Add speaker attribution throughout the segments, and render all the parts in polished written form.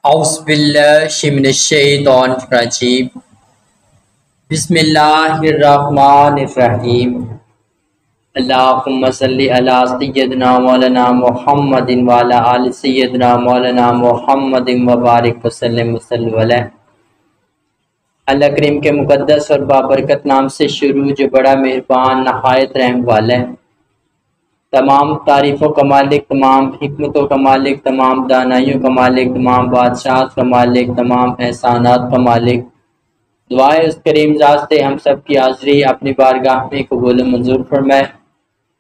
Speaker 1: اعوذ باللہ من الشیطان الرجیم بسم اللہ الرحمن الرحیم اللہم صلی علی سیدنا مولانا محمد وعلی آل سیدنا مولانا محمد وبارک وسلم علیہ۔ اللہ کریم کے مقدس اور بابرکت نام سے شروع جو بڑا مہربان نہایت رحم والا ہے۔ تمام تعریف و کمالک، تمام حکمت و کمالک، تمام دانائیوں کا مالک، تمام بادشاہت کا مالک، تمام احسانات کا مالک۔ دعائے اس کریم ذات سے ہم سب کی حاضری اپنی بارگاہ میں قبول و منظور فرمائے۔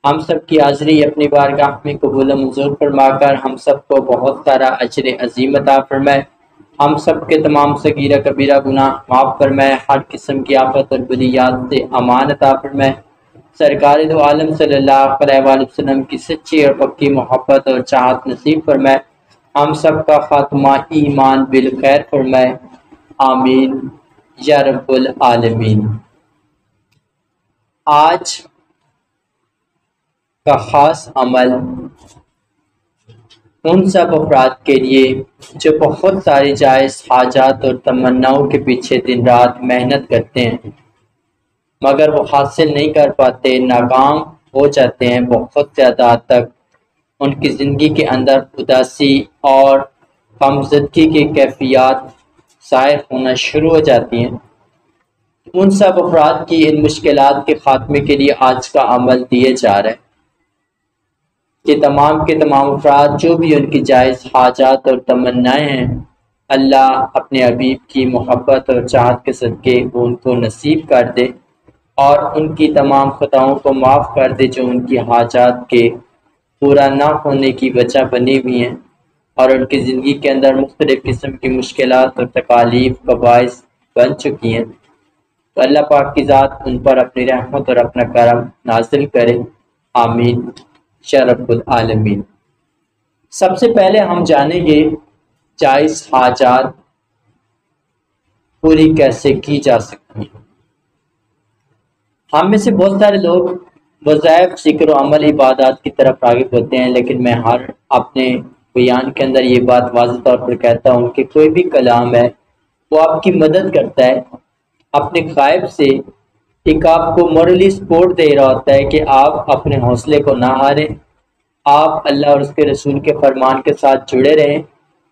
Speaker 1: ہم سب کی حاضری اپنی بارگاہ میں قبول و منظور فرما کر ہم سب کو بہت سارا اجر عظیم عطا فرمائے۔ ہم سب کے تمام صغیرہ کبیرہ گناہ معاف فرمائے، ہر قسم کی آفت اور بلیات سے امان عطا فرمائے۔ سرکار دو عالم صلی اللہ علیہ وآلہ وسلم کی سچی اور پکی محبت اور چاہت نصیب فرمائے۔ ہم سب کا خاتمہ ایمان بالخیر فرمائے، آمین یا رب العالمین۔ آج کا خاص عمل ان سب افراد کے لیے جو بہت ساری جائز حاجات اور تمناؤں کے پیچھے دن رات محنت کرتے ہیں مگر وہ حاصل نہیں کر پاتے، ناکام ہو جاتے ہیں، بہت زیادہ حد تک ان کی زندگی کے اندر اداسی اور غمزدگی کی کیفیات ظاہر ہونا شروع ہو جاتی ہیں۔ ان سب افراد کی ان مشکلات کے خاتمے کے لیے آج کا عمل دیے جا رہا ہے کہ تمام کے تمام افراد جو بھی ان کی جائز حاجات اور تمنائیں ہیں، اللہ اپنے حبیب کی محبت اور چاہت کے صدقے وہ ان کو نصیب کر دے اور ان کی تمام خطاؤں کو معاف کر دے جو ان کی حاجات کے پورا نہ ہونے کی وجہ بنی ہوئی ہیں اور ان کی زندگی کے اندر مختلف قسم کی مشکلات اور تکالیف کا باعث بن چکی ہیں۔ تو اللہ پاک کی ذات ان پر اپنی رحمت اور اپنا کرم نازل کرے، آمین یا رب العالمین۔ سب سے پہلے ہم جانیں گے جائز حاجات پوری کیسے کی جا سکتی ہیں۔ ہم میں سے بہت سارے لوگ وظائف، ذکر و عمل، عبادات کی طرف راغب ہوتے ہیں، لیکن میں ہر اپنے بیان کے اندر یہ بات واضح طور پر کہتا ہوں کہ کوئی بھی کلام ہے وہ آپ کی مدد کرتا ہے اپنے غائب سے، ایک آپ کو مورلی سپورٹ دے رہا ہوتا ہے کہ آپ اپنے حوصلے کو نہ ہاریں، آپ اللہ اور اس کے رسول کے فرمان کے ساتھ جڑے رہیں۔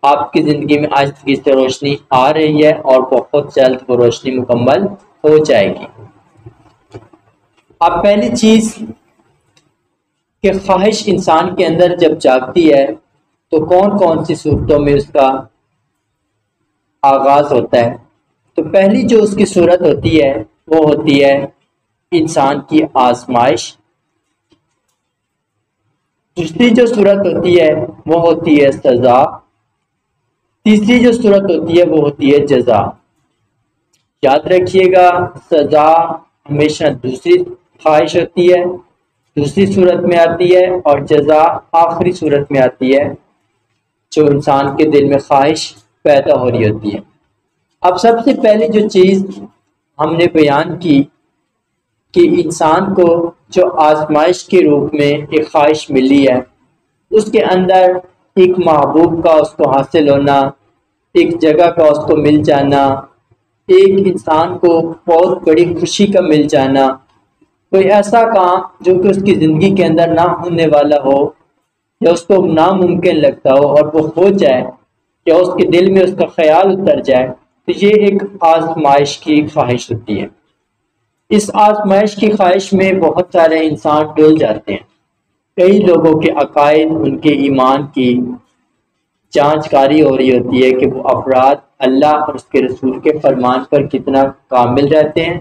Speaker 1: آپ کی زندگی میں آہستگی سے روشنی آ رہی ہے اور بہت جلد وہ روشنی مکمل ہو جائے گی۔ اب پہلی چیز کہ خواہش انسان کے اندر جب جاگتی ہے تو کون کون سی صورتوں میں اس کا آغاز ہوتا ہے؟ تو پہلی جو اس کی صورت ہوتی ہے وہ ہوتی ہے انسان کی آزمائش۔ دوسری جو صورت ہوتی ہے وہ ہوتی ہے سزا۔ تیسری جو صورت ہوتی ہے وہ ہوتی ہے جزا۔ یاد رکھیے گا، سزا ہمیشہ دوسری خواہش ہوتی ہے، دوسری صورت میں آتی ہے، اور جزا آخری صورت میں آتی ہے جو انسان کے دل میں خواہش پیدا ہو رہی ہوتی ہے۔ اب سب سے پہلے جو چیز ہم نے بیان کی کہ انسان کو جو آزمائش کے روپ میں ایک خواہش ملی ہے، اس کے اندر ایک محبوب کا اس کو حاصل ہونا، ایک جگہ کا اس کو مل جانا، ایک انسان کو بہت بڑی خوشی کا مل جانا، کوئی ایسا کام جو کہ اس کی زندگی کے اندر نہ ہونے والا ہو یا اس کو ناممکن لگتا ہو اور وہ ہو جائے یا اس کے دل میں اس کا خیال اتر جائے، تو یہ ایک آزمائش کی خواہش ہوتی ہے۔ اس آزمائش کی خواہش میں بہت سارے انسان ڈول جاتے ہیں۔ کئی لوگوں کے عقائد، ان کے ایمان کی جانچ کاری ہو رہی ہوتی ہے کہ وہ افراد اللہ اور اس کے رسول کے فرمان پر کتنا کامل رہتے ہیں،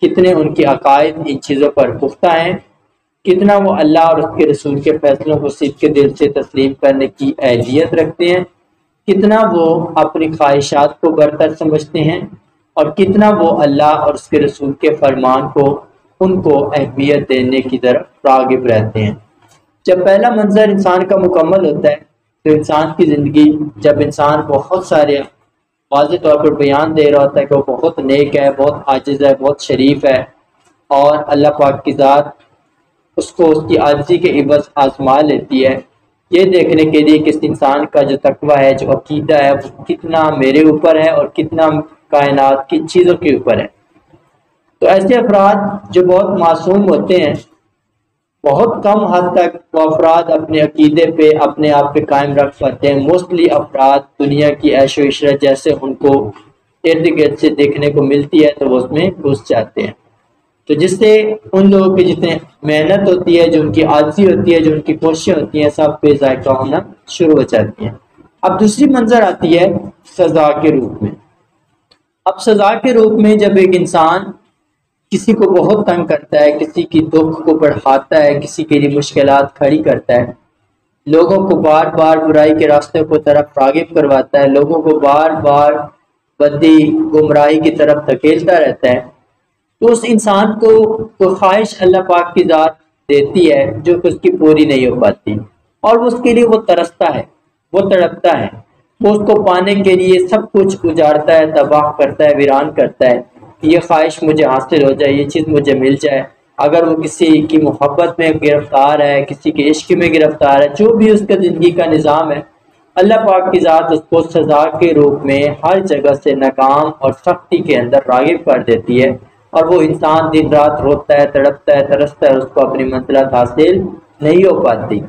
Speaker 1: کتنے ان کے عقائد ان چیزوں پر پختہ ہیں، کتنا وہ اللہ اور اس کے رسول کے فیصلوں کو صدق کے دل سے تسلیم کرنے کی اہلیت رکھتے ہیں، کتنا وہ اپنی خواہشات کو برتر سمجھتے ہیں، اور کتنا وہ اللہ اور اس کے رسول کے فرمان کو ان کو اہمیت دینے کی طرف راغب رہتے ہیں۔ جب پہلا منظر انسان کا مکمل ہوتا ہے تو انسان کی زندگی، جب انسان بہت سارے واضح طور پر بیان دے رہا ہوتا ہے کہ وہ بہت نیک ہے، بہت عاجز ہے، بہت شریف ہے، اور اللہ پاک کی ذات اس کو اس کی عاجزی کے عوض آزما لیتی ہے، یہ دیکھنے کے لیے کہ اس انسان کا جو تقوی ہے، جو عقیدہ ہے، وہ کتنا میرے اوپر ہے اور کتنا کائنات کی چیزوں کے اوپر ہے۔ تو ایسے افراد جو بہت معصوم ہوتے ہیں، بہت کم حد تک وہ افراد اپنے عقیدے پہ اپنے آپ پہ قائم رکھ پاتے ہیں۔ موسٹلی افراد دنیا کی عیش و عشرت جیسے ان کو ارد گرد سے دیکھنے کو ملتی ہے تو وہ اس میں گھس جاتے ہیں، تو جس سے ان لوگوں کی جتنے محنت ہوتی ہے، جو ان کی عاجزی ہوتی ہے، جو ان کی کوششیں ہوتی ہیں، سب بے ذائقہ ہونا شروع ہو جاتی ہیں۔ اب دوسری منظر آتی ہے سزا کے روپ میں۔ اب سزا کے روپ میں جب ایک انسان کسی کو بہت تنگ کرتا ہے، کسی کی دکھ کو بڑھاتا ہے، کسی کے لیے مشکلات کھڑی کرتا ہے، لوگوں کو بار بار برائی کے راستے کو طرف راغب کرواتا ہے، لوگوں کو بار بار بدی گمراہی کی طرف دھکیلتا رہتا ہے، تو اس انسان کو کوئی خواہش اللہ پاک کی ذات دیتی ہے جو کہ اس کی پوری نہیں ہو پاتی، اور اس کے لیے وہ ترستا ہے، وہ تڑپتا ہے، وہ اس کو پانے کے لیے سب کچھ اجاڑتا ہے، تباہ کرتا ہے، ویران کرتا ہے کہ یہ خواہش مجھے حاصل ہو جائے، یہ چیز مجھے مل جائے۔ اگر وہ کسی کی محبت میں گرفتار ہے، کسی کے عشق میں گرفتار ہے، جو بھی اس کا زندگی کا نظام ہے، اللہ پاک کی ذات اس کو سزا کے روپ میں ہر جگہ سے ناکام اور سختی کے اندر راغب کر دیتی ہے، اور وہ انسان دن رات روتا ہے، تڑپتا ہے، ترستا ہے، اس کو اپنی منزلت حاصل نہیں ہو پاتی،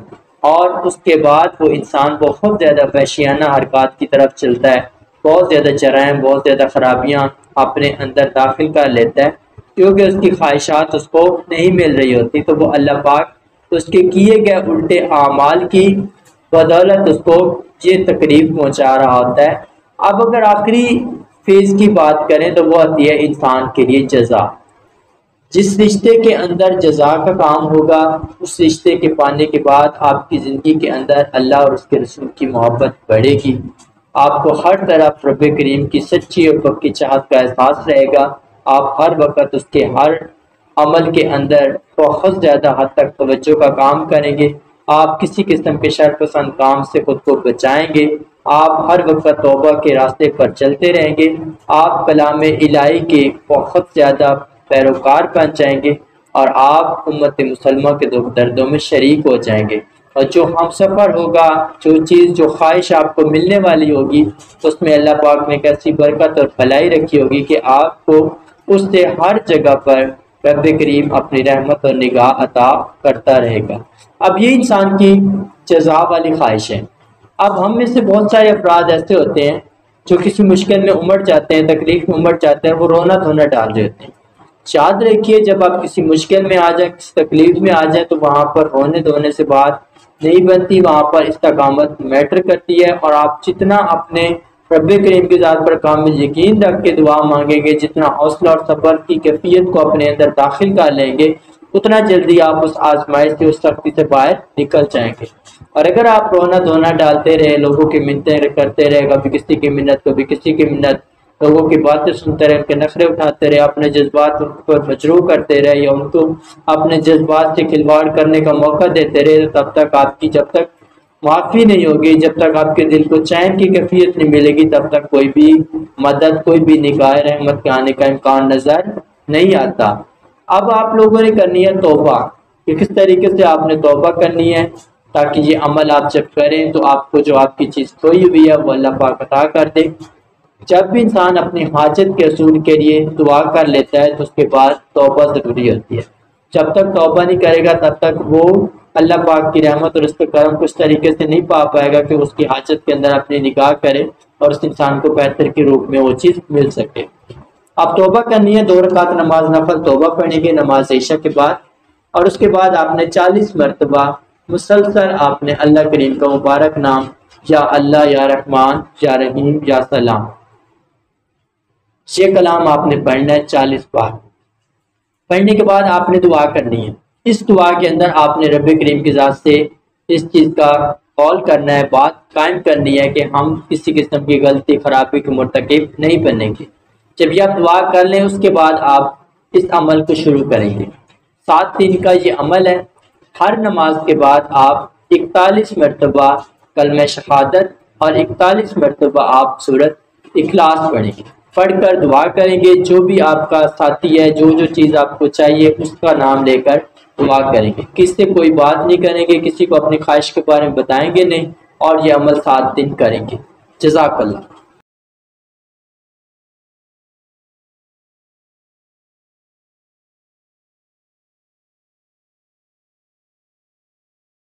Speaker 1: اور اس کے بعد وہ انسان بہت زیادہ وحشیانہ حرکات کی طرف چلتا ہے، بہت زیادہ جرائم، بہت زیادہ خرابیاں اپنے اندر داخل کر لیتا ہے، کیونکہ اس کی خواہشات اس کو نہیں مل رہی ہوتی، تو وہ اللہ پاک اس کے کیے گئے الٹے اعمال کی بدولت اس کو یہ تکلیف پہنچا رہا ہوتا ہے۔ اب اگر آخری فیز کی بات کریں تو وہ آتی ہے انسان کے لیے جزا۔ جس رشتے کے اندر جزا کا کام ہوگا، اس رشتے کے پانے کے بعد آپ کی زندگی کے اندر اللہ اور اس کے رسول کی محبت بڑھے گی، آپ کو ہر طرف رب کریم کی سچی اور پکی چاہت کا احساس رہے گا، آپ ہر وقت اس کے ہر عمل کے اندر بہت زیادہ حد تک توجہ کا کام کریں گے، آپ کسی قسم کے شر پسند کام سے خود کو بچائیں گے، آپ ہر وقت توبہ کے راستے پر چلتے رہیں گے، آپ کلام الہی کے بہت زیادہ پیروکار بن جائیں گے، اور آپ امت مسلمہ کے دکھ دردوں میں شریک ہو جائیں گے، اور جو ہم سفر ہوگا، جو چیز، جو خواہش آپ کو ملنے والی ہوگی، اس میں اللہ پاک نے کیسی برکت اور بھلائی رکھی ہوگی کہ آپ کو اس سے ہر جگہ پر رب کریم اپنی رحمت اور نگاہ عطا کرتا رہے گا۔ اب یہ انسان کی جزا والی خواہش ہے۔ اب ہم میں سے بہت سارے افراد ایسے ہوتے ہیں جو کسی مشکل میں امڑ جاتے ہیں، تکلیف میں امڑ جاتے ہیں، وہ رونا دھونا ڈال دیتے ہیں۔ یاد رکھیے، جب آپ کسی مشکل میں آ جائیں، کسی تکلیف میں آ جائیں، تو وہاں پر رونے دھونے سے بات نہیں بنتی، وہاں پر استقامت میٹر کرتی ہے، اور آپ جتنا اپنے رب کریم کی ذات پر کامل یقین رکھ کے دعا مانگیں گے، جتنا حوصلہ اور صبر کی کیفیت کو اپنے اندر داخل کر لیں گے، اتنا جلدی آپ اس آزمائش سے، اس سختی سے باہر نکل جائیں گے۔ اور اگر آپ رونا دھونا ڈالتے رہے، لوگوں کی منتیں کرتے رہے، کبھی کسی کی منت، کبھی کسی کی منت، لوگوں کی باتیں سنتے رہے، ان کے نخرے اٹھاتے رہے، اپنے جذبات ان پر مجروح کرتے رہے، یا ان کو اپنے جذبات سے کھلواڑ کرنے کا موقع دیتے رہے، تب تک آپ کی جب تک معافی نہیں ہوگی، جب تک آپ کے دل کو چین کی کیفیت نہیں ملے گی، تب تک کوئی بھی مدد، کوئی بھی نگاہ رحمت کے آنے کا امکان نظر نہیں آتا۔ اب آپ لوگوں نے کرنی ہے توبہ، کہ کس طریقے سے آپ نے توبہ کرنی ہے، تاکہ یہ عمل آپ جب کریں تو آپ کو جو آپ کی چیز کھوئی ہوئی ہے وہ اللہ پاک عطا کر دے۔ جب بھی انسان اپنی حاجت کے حصول کے لیے دعا کر لیتا ہے تو اس کے بعد توبہ ضروری ہوتی ہے۔ جب تک توبہ نہیں کرے گا تب تک وہ اللہ پاک کی رحمت اور اس کے کرم کو اس طریقے سے نہیں پا پائے گا کہ اس کی حاجت کے اندر اپنی نگاہ کرے اور اس انسان کو بہتر کے روپ میں وہ چیز مل سکے۔ اب توبہ کرنی ہے، 2 رکعت نماز نفل توبہ پڑھیں گے نماز عشاء کے بعد، اور اس کے بعد آپ نے 40 مرتبہ مسلسل آپ نے اللہ کریم کا مبارک نام، یا اللہ، یا رحمان، یا رحیم، یا سلام، یہ کلام آپ نے پڑھنا ہے 40 بار۔ پڑھنے کے بعد آپ نے دعا کرنی ہے۔ اس دعا کے اندر آپ نے رب کریم کی ذات سے اس چیز کا قول کرنا ہے، بات قائم کرنی ہے کہ ہم کسی قسم کی غلطی خرابی کے مرتکب نہیں بنیں گے۔ جب یہ آپ دعا کر لیں، اس کے بعد آپ اس عمل کو شروع کریں گے۔ 7 دن کا یہ عمل ہے۔ ہر نماز کے بعد آپ 41 مرتبہ کلمہ شہادت اور 41 مرتبہ آپ سورۃ اخلاص پڑھیں گے، پڑھ کر دعا کریں گے۔ جو بھی آپ کا ساتھی ہے، جو چیز آپ کو چاہیے، اس کا نام لے کر دعا کریں گے، کسی سے کوئی بات نہیں کریں گے، کسی کو اپنی خواہش کے بارے میں بتائیں گے نہیں، اور یہ عمل 7 دن کریں گے۔ جزاک اللہ۔